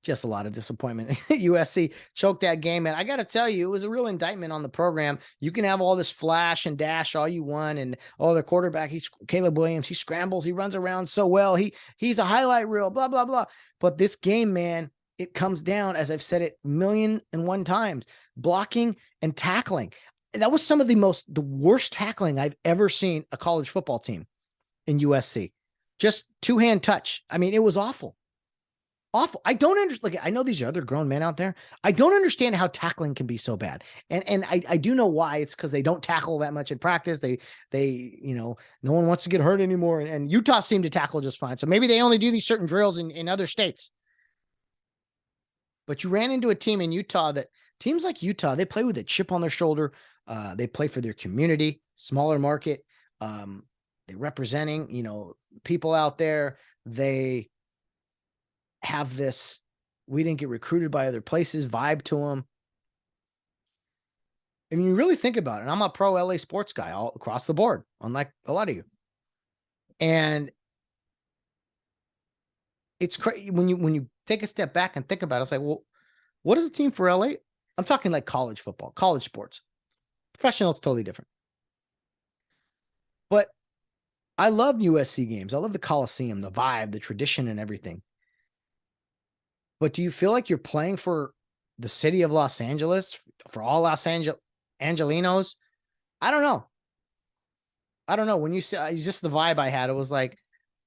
just a lot of disappointment. USC choked that game. And I got to tell you, it was a real indictment on the program. You can have all this flash and dash all you want. And the quarterback, Caleb Williams, he scrambles, he runs around so well. He's a highlight reel, blah, blah, blah. But this game, man, it comes down, as I've said it 1,000,001 times, blocking and tackling. That was some of the worst tackling I've ever seen a college football team in USC. Just two-hand touch. I mean, it was awful. Awful. I don't understand. Like, I know these are other grown men out there. I don't understand how tackling can be so bad. And I do know why. It's because they don't tackle that much in practice. They, no one wants to get hurt anymore. And Utah seemed to tackle just fine. So maybe they only do these certain drills in other states. But you ran into a team in Utah teams like Utah, they play with a chip on their shoulder. They play for their community, smaller market. They're representing, people out there. They have this, we didn't get recruited by other places, vibe to them. I mean, you really think about it, and I'm a pro LA sports guy all across the board, unlike a lot of you. And it's crazy when you take a step back and think about it. It's like, well, what is a team for LA? I'm talking like college football, college sports. Professional, it's totally different. But I love USC games. I love the Coliseum, the vibe, the tradition, and everything. But do you feel like you're playing for the city of Los Angeles, for all Angelinos? I don't know. I don't know, when you say, just the vibe I had, it was like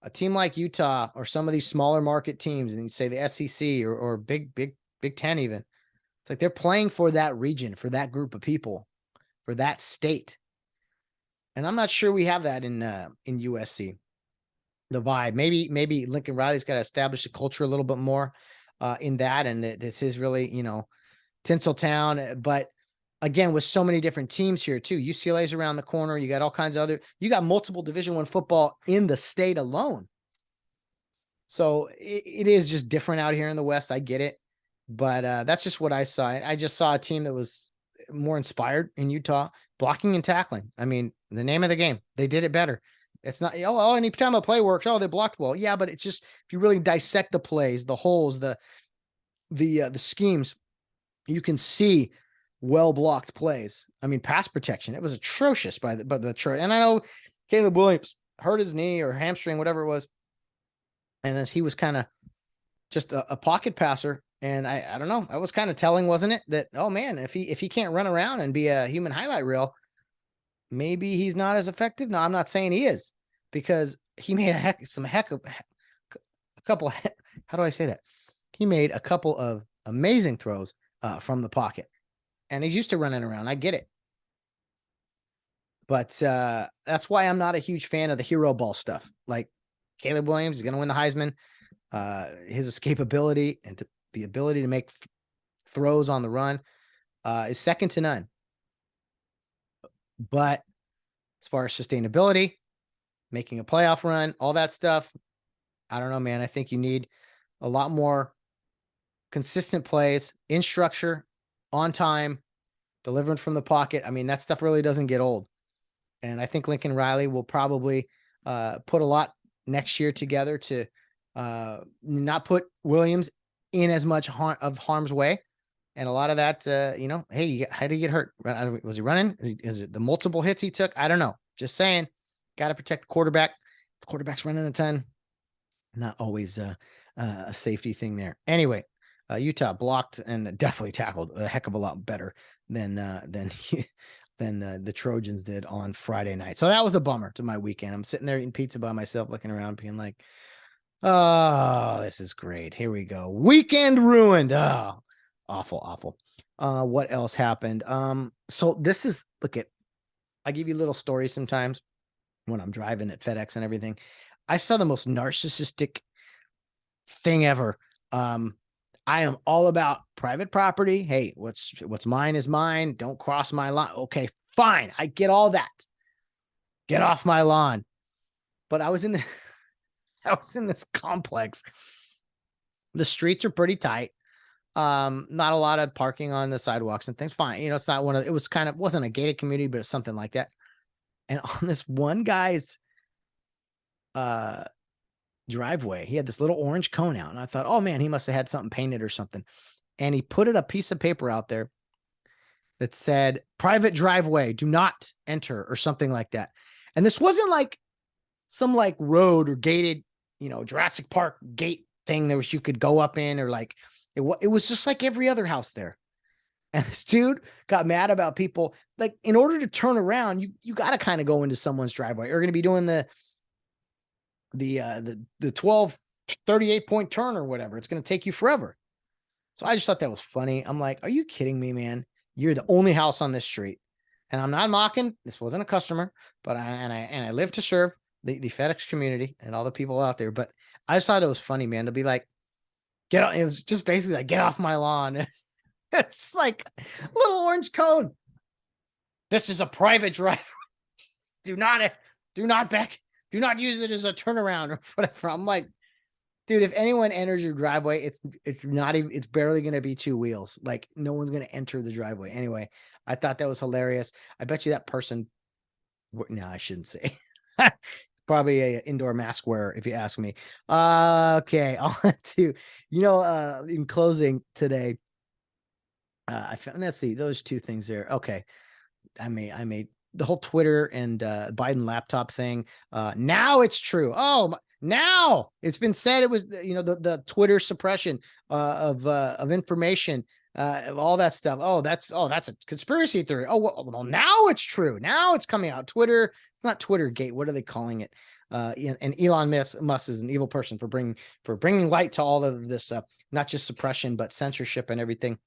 a team like Utah or some of these smaller market teams, and you say the SEC or Big 10 even. It's like they're playing for that region, for that group of people, for that state. And I'm not sure we have that in USC. The vibe, maybe Lincoln Riley's got to establish a culture a little bit more in that, and this is really, Tinseltown. But again, with so many different teams here too, UCLA's around the corner. You got all kinds of you got multiple Division I football in the state alone. So it is just different out here in the West. I get it, but that's just what I saw. I just saw a team that was more inspired in Utah, blocking and tackling. I mean, the name of the game, they did it better. It's not, anytime a play works, they blocked well. Yeah, but it's just, if you really dissect the plays, the holes, the schemes, you can see well-blocked plays. I mean, pass protection, it was atrocious by the church. And I know Caleb Williams hurt his knee or hamstring, whatever it was. And then he was kind of just a pocket passer. And I don't know, that was kind of telling, wasn't it? That, oh man, if he can't run around and be a human highlight reel, maybe he's not as effective. No, I'm not saying he is, because he made a couple. How do I say that? He made a couple of amazing throws from the pocket, and he's used to running around. I get it. But that's why I'm not a huge fan of the hero ball stuff. Like Caleb Williams is going to win the Heisman. His escapability and the ability to make throws on the run is second to none. But as far as sustainability, making a playoff run, all that stuff, I don't know, man. I think you need a lot more consistent plays in structure, on time, delivering from the pocket. I mean, that stuff really doesn't get old. And I think Lincoln Riley will probably put a lot next year together to not put Williams in as much harm's way. And a lot of that, hey, how did he get hurt? Was he running? Is it the multiple hits he took? I don't know. Just saying, got to protect the quarterback. The quarterback's running a ton. Not always a safety thing there. Anyway, Utah blocked and definitely tackled a heck of a lot better than the Trojans did on Friday night. So that was a bummer to my weekend. I'm sitting there eating pizza by myself, looking around, being like, oh, this is great. Here we go. Weekend ruined. Oh, awful. What else happened? So this is, I give you little stories sometimes when I'm driving at FedEx and everything. I saw the most narcissistic thing ever. I am all about private property. Hey, what's mine is mine. Don't cross my line. Okay, fine. I get all that. Get off my lawn. But I was in this complex. The streets are pretty tight. Not a lot of parking on the sidewalks and things. Fine. It's not wasn't a gated community, but it's something like that. And on this one guy's driveway, he had this little orange cone out, and I thought, oh man, he must have had something painted or something. And he put a piece of paper out there that said private driveway, do not enter, or something like that. And this wasn't like some road or gated, Jurassic Park gate thing there was you could go up in, or it was just like every other house there. And this dude got mad about people. In order to turn around, you got to kind of go into someone's driveway. You're going to be doing the 12, 38 point turn or whatever. It's going to take you forever. So I just thought that was funny. I'm like, are you kidding me, man? You're the only house on this street. And I'm not mocking. This wasn't a customer, but I live to serve the FedEx community and all the people out there. But I just thought it was funny, man, to be like, it was just basically like, get off my lawn. It's like a little orange cone. This is a private driveway. Do not use it as a turnaround or whatever. I'm like, dude, if anyone enters your driveway, it's barely going to be two wheels. No one's going to enter the driveway. Anyway, I thought that was hilarious. I bet you that person, no, I shouldn't say. Probably a indoor mask wearer, if you ask me. Okay. On to, in closing today, I found, let's see, those two things there. Okay. I made the whole Twitter and Biden laptop thing. Now it's true. Oh, Now it's been said it was, the Twitter suppression of information, of all that stuff. That's a conspiracy theory. Well, now it's true. Now it's coming out. Twitter, it's not Twittergate. What are they calling it? And Elon Musk is an evil person for bringing light to all of this, not just suppression, but censorship and everything.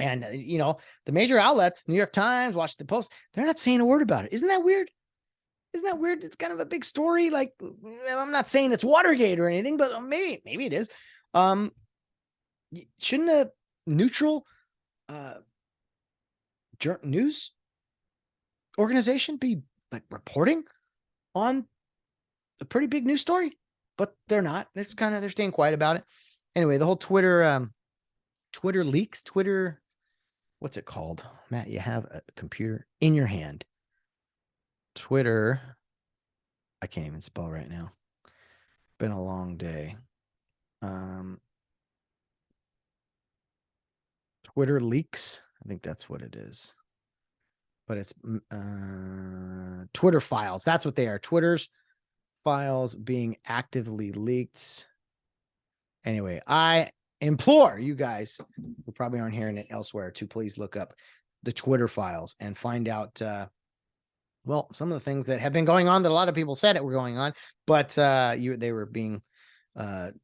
And, the major outlets, New York Times, Washington Post, they're not saying a word about it. Isn't that weird? It's kind of a big story. Like, I'm not saying it's Watergate or anything, but maybe it is. Shouldn't a neutral news organization be like reporting on a pretty big news story? But they're not. They're staying quiet about it. Anyway, the whole Twitter leaks, what's it called? Matt, you have a computer in your hand. Twitter. I can't even spell right now. Been a long day. Twitter leaks. I think that's what it is. But it's Twitter files. That's what they are. Twitter's files being actively leaked. Anyway, I implore you guys who probably aren't hearing it elsewhere to please look up the Twitter files and find out, some of the things that have been going on that a lot of people said it were going on, but they were being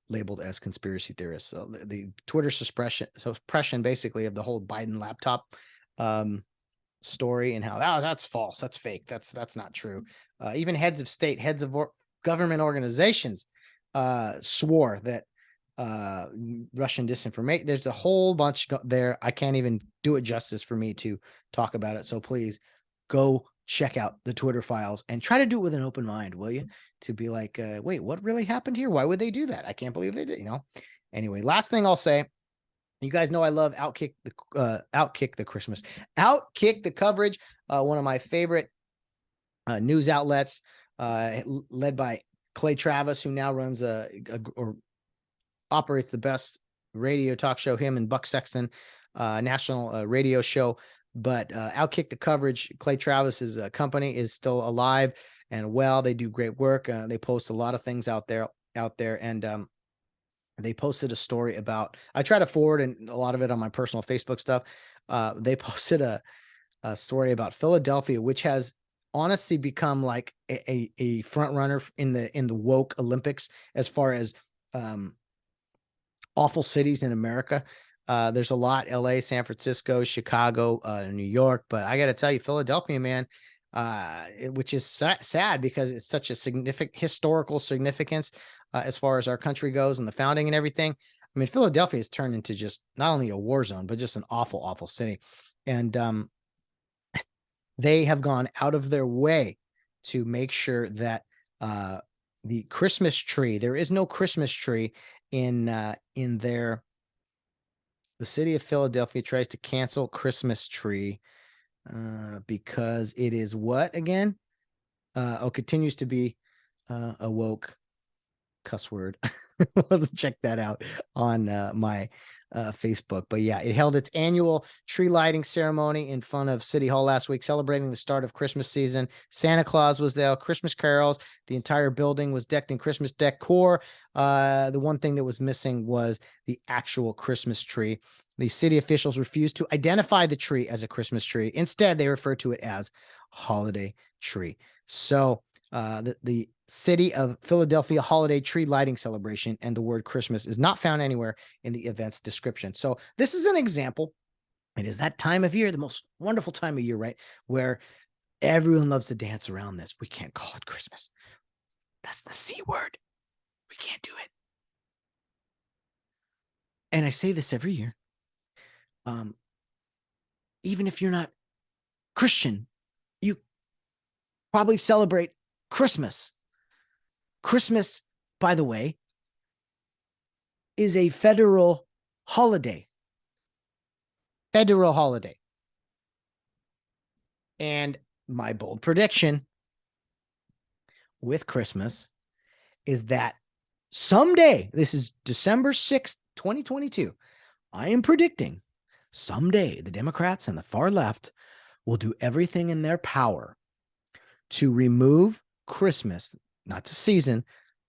labeled as conspiracy theorists. So the Twitter suppression basically of the whole Biden laptop story and how that's false, that's fake, that's not true. Even heads of state, heads of government organizations swore that Russian disinformation. There's a whole bunch there. I can't even do it justice for me to talk about it. So please go check out the Twitter files and try to do it with an open mind, will you? To be like, wait, what really happened here? Why would they do that? I can't believe they did, Anyway, last thing I'll say, you guys know I love Outkick the coverage. One of my favorite news outlets, led by Clay Travis, who now runs or operates the best radio talk show, him and Buck Sexton, national radio show. But Outkick the coverage, Clay Travis's company, is still alive and well. They do great work. They post a lot of things out there. And they posted a story about, I try to forward and a lot of it on my personal Facebook stuff. They posted a story about Philadelphia, which has honestly become like a front runner in the woke Olympics as far as awful cities in America. There's a lot: LA, San Francisco, Chicago, New York. But I got to tell you, Philadelphia, man, which is sad because it's such a significant historical significance as far as our country goes and the founding and everything. I mean, Philadelphia has turned into just not only a war zone, but just an awful, awful city. And they have gone out of their way to make sure that the Christmas tree, there is no Christmas tree in the city of Philadelphia tries to cancel Christmas tree because it is what again? Continues to be a woke cuss word. Let's check that out on my Facebook. But yeah, it held its annual tree lighting ceremony in front of City Hall last week, celebrating the start of Christmas season. Santa Claus was there, Christmas carols. The entire building was decked in Christmas decor. The one thing that was missing was the actual Christmas tree. The city officials refused to identify the tree as a Christmas tree. Instead, they refer to it as holiday tree. So the City of Philadelphia holiday tree lighting celebration and the word Christmas is not found anywhere in the event's description. So this is an example. It is that time of year, the most wonderful time of year, right? Where everyone loves to dance around this. We can't call it Christmas. That's the C word. We can't do it. And I say this every year. Even if you're not Christian, you probably celebrate Christmas. Christmas, by the way, is a federal holiday. Federal holiday. And my bold prediction with Christmas is that someday, this is December 6th, 2022, I am predicting someday the Democrats and the far left will do everything in their power to remove Christmas, not the season,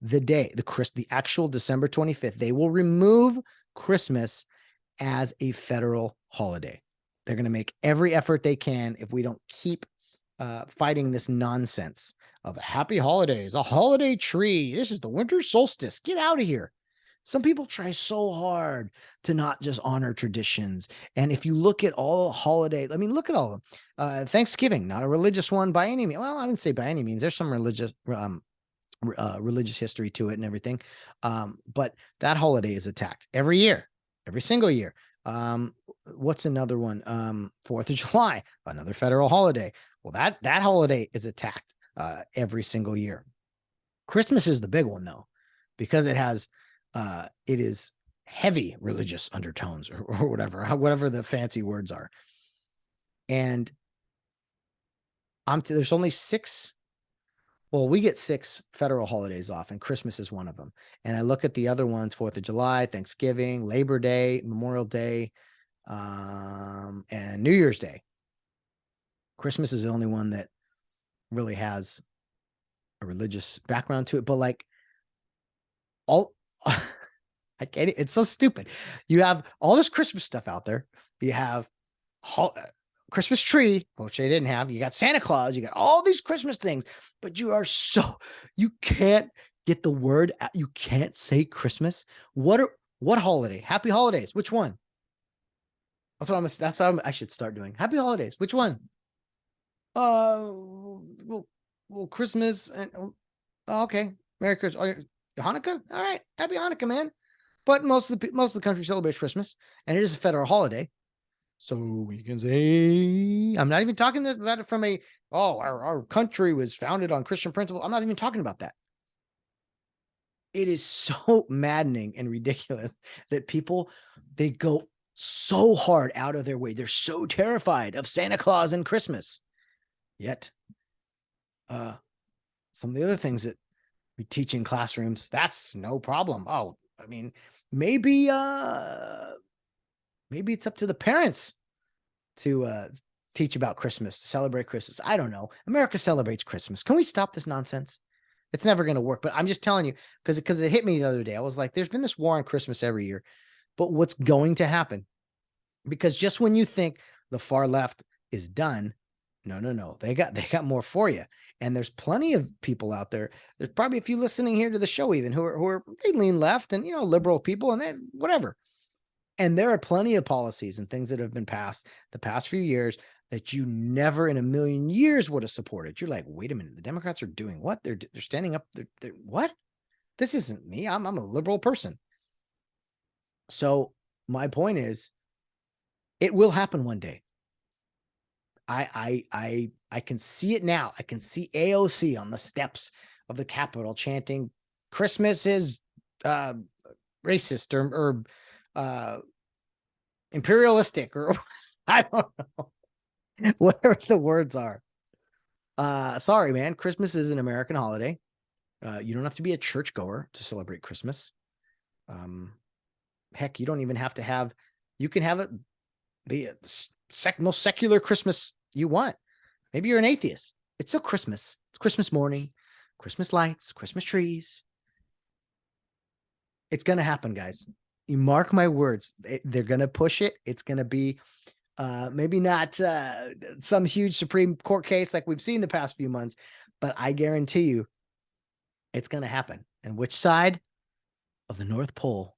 the actual December 25th, they will remove Christmas as a federal holiday. They're going to make every effort they can if we don't keep fighting this nonsense of happy holidays, a holiday tree. This is the winter solstice. Get out of here. Some people try so hard to not just honor traditions. And if you look at all holidays, I mean, look at all of them. Thanksgiving, not a religious one by any means. Well, I wouldn't say by any means. There's some religious history to it and everything. But that holiday is attacked every year, every single year. What's another one? 4th of July, another federal holiday. Well, that holiday is attacked every single year. Christmas is the big one though, because it is heavy religious undertones or whatever the fancy words are. And there's only 6. Well, we get 6 federal holidays off, and Christmas is one of them. And I look at the other ones: 4th of July, Thanksgiving, Labor Day, Memorial Day, and New Year's Day. Christmas is the only one that really has a religious background to it. But like I can't, it's so stupid. You have all this Christmas stuff out there. You have Christmas tree, which they didn't have. You got Santa Claus. You got all these Christmas things, but you can't get the word out. You can't say Christmas. What holiday? Happy holidays. Which one? That's what I should start doing. Happy holidays. Which one? Well, Christmas and okay. Merry Christmas. Hanukkah. All right. Happy Hanukkah, man. But most of the country celebrates Christmas, and it is a federal holiday. So we can say, I'm not even talking about it from our country was founded on Christian principle. I'm not even talking about that. It is so maddening and ridiculous that people, they go so hard out of their way. They're so terrified of Santa Claus and Christmas. Yet, some of the other things that we teach in classrooms, that's no problem. Oh, I mean, maybe it's up to the parents to teach about Christmas, to celebrate Christmas. I don't know. America celebrates Christmas. Can we stop this nonsense? It's never going to work. But I'm just telling you, because it hit me the other day. I was like, there's been this war on Christmas every year. But what's going to happen? Because just when you think the far left is done, no. They got more for you. And there's plenty of people out there. There's probably a few listening here to the show even who are they lean left and, liberal people and they whatever. And there are plenty of policies and things that have been passed the past few years that you never in a million years would have supported. You're like, wait a minute, the Democrats are doing what? They're standing up. They're what? This isn't me. I'm a liberal person. So my point is, it will happen one day. I can see it now. I can see AOC on the steps of the Capitol chanting, "Christmas is racist or imperialistic," or I don't know, whatever the words are. Sorry, man. Christmas is an American holiday. You don't have to be a churchgoer to celebrate Christmas. Heck, you don't even have to have. You can have it be a most secular Christmas you want. Maybe you're an atheist. It's still Christmas. It's Christmas morning, Christmas lights, Christmas trees. It's going to happen, guys. You mark my words. They're going to push it. It's going to be maybe not some huge Supreme Court case like we've seen the past few months, but I guarantee you it's going to happen. And which side of the North Pole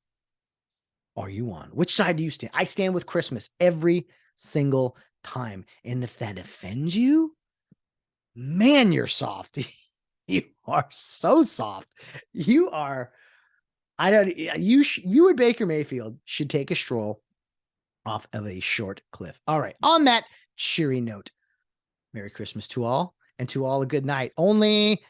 are you on? Which side do you stand? I stand with Christmas every single time. And if that offends you, man, you're soft. You are so soft. You are. You and Baker Mayfield should take a stroll off of a short cliff. All right. On that cheery note, Merry Christmas to all, and to all a good night. Only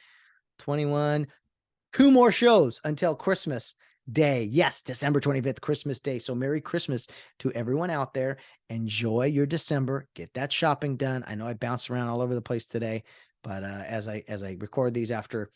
2 more shows until Christmas Day. Yes, December 25th, Christmas Day. So Merry Christmas to everyone out there. Enjoy your December. Get that shopping done. I know I bounced around all over the place today, but as I record these after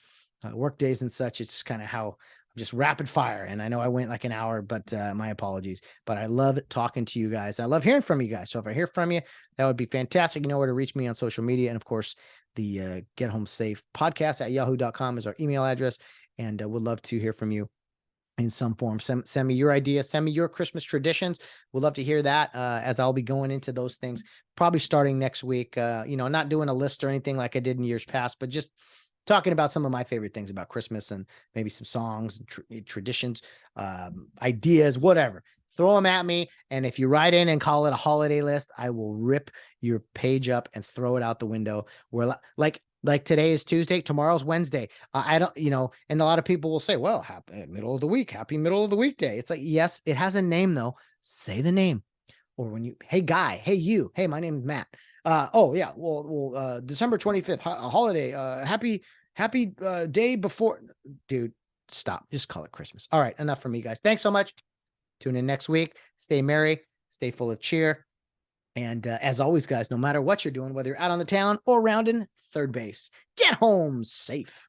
work days and such, it's kind of how I'm just rapid fire. And I know I went like an hour, but my apologies. But I love talking to you guys. I love hearing from you guys. So if I hear from you, that would be fantastic. You know where to reach me on social media. And of course, the Get Home Safe podcast at yahoo.com is our email address. and would love to hear from you in some form. Send me your ideas, send me your Christmas traditions. We'd love to hear that, as I'll be going into those things probably starting next week. Not doing a list or anything like I did in years past, but just talking about some of my favorite things about Christmas and maybe some songs and traditions, ideas, whatever. Throw them at me. And if you write in and call it a holiday list, I will rip your page up and throw it out the window. We're like today is Tuesday, tomorrow's Wednesday. I don't, and a lot of people will say, well, happy middle of the week, happy middle of the weekday. It's like, yes, it has a name though. Say the name. Or when you, hey guy, hey you, hey, my name is Matt. Oh yeah, well, December 25th, a holiday, happy day before, dude, stop, just call it Christmas. All right, enough from me, guys. Thanks so much. Tune in next week. Stay merry, stay full of cheer. And as always, guys, no matter what you're doing, whether you're out on the town or rounding third base, get home safe.